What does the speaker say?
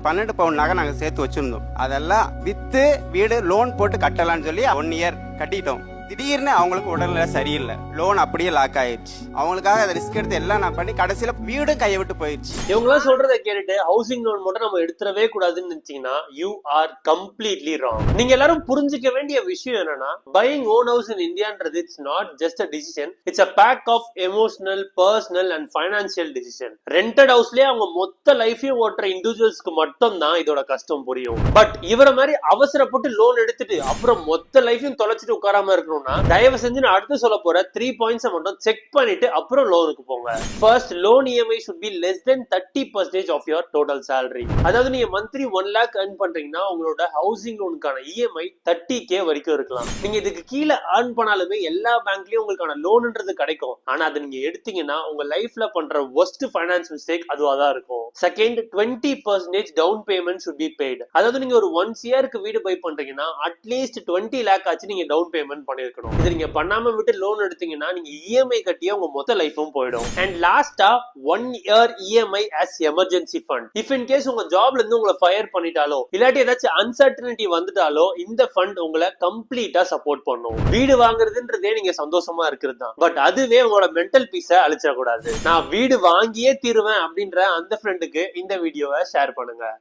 12 பவுன் நகை நாங்க சேர்த்து வச்சிருந்தோம். அதெல்லாம் வித்து வீடு லோன் போட்டு கட்டலாம்னு சொல்லி 1 இயர் கட்டிட்டோம். திடீர்னு அவங்களுக்கு உடல்நிலை சரியில்லை, லோன் அப்படியே லாக் ஆயிடுச்சு. அவங்களுக்காக அதை ரிஸ்க் எடுத்து எல்லாம் நான் பண்ணி கடைசியில வீடும் கையை விட்டு போயிடுச்சு. இவங்களாம் சொல்றதை கேட்டுட்டு ஹவுசிங் லோன் மட்டும் நம்ம எடுத்துடவே கூடாதுன்னு நினைச்சீங்கன்னா யூ ஆர் கம்ப்ளீட்லி ராங். நீங்க எல்லாரும் புரிஞ்சுக்க வேண்டிய விஷயம் என்னன்னா, பையிங் ஓன் ஹவுஸ் இன் இந்தியான்றது it's not just a decision, it's a pack of emotional, personal and financial decision. Rented ஹவுஸ்லயே அவங்க மொத்த லைஃபையும் ஓட்டுற இண்டிவிஜுவல்ஸ்க்கு மட்டும் தான் இதோட கஷ்டம் புரியும். பட் இவரை மாதிரி அவசரப்பட்டு லோன் எடுத்துட்டு அப்புறம் மொத்த லைஃபையும் தொலைச்சிட்டு உட்காராம இருக்கணும். தயவு செஞ்சு நான் அடுத்து சொல்ல போற 3 பாயிண்ட்ஸ் மட்டும் செக் பண்ணிட்டு அப்புறம் லோனுக்கு போங்க. First, loan EMI should be less than 30% of your total salary. அதாவது நீங்க மந்த்லி 1 lakh earn பண்றீங்கன்னா உங்களோட ஹவுசிங் லோனுக்கான EMI 30K வரைக்கும் இருக்கலாம். நீங்க இதுக்கு கீழே earn பண்ணாலுமே எல்லா பேங்க்லயும் உங்களுக்கான லோன்ன்றது கிடைக்கும். ஆனா அதை நீங்க எடுத்தீங்கன்னா உங்க லைஃப்ல பண்ற worst finance mistake அதுவா தான் இருக்கும். Second, 20% down payment should be paid. அதாவது நீங்க ஒரு 1 yearக்கு வீடு பை பண்றீங்கன்னா அட்லீஸ்ட் 20 lakh ஆச்சு நீங்க டவுன் பேமெண்ட் பண்ணிருக்கணும். இது நீங்க பண்ணாம விட்டு லோன் எடுத்தீங்கன்னா நீங்க EMI கட்டியே உங்க மொத்த லைஃபும் போயிடும். அண்ட் லாஸ்டா 1 year EMI as emergency fund. If in case உங்க ஜாப்ல இருந்து உங்களை ஃபயர் பண்ணிட்டாலோ இல்லாட்டி ஏதாச்சும் அன்சர்டனிட்டி வந்துட்டாலோ இந்த ஃபண்ட் உங்களை கம்ப்ளீட்டா சப்போர்ட் பண்ணும். வீடு வாங்குறதுன்றதே நீங்க சந்தோஷமா இருக்கிறது தான், பட் அதுவே உங்களோட மென்டல் பீஸை அழிச்சிடக்கூடாது. நான் வீடு வாங்கியே தீருவேன் அப்படின்ற அந்த ஃப்ரெண்டுக்கு இந்த வீடியோவை ஷேர் பண்ணுங்க.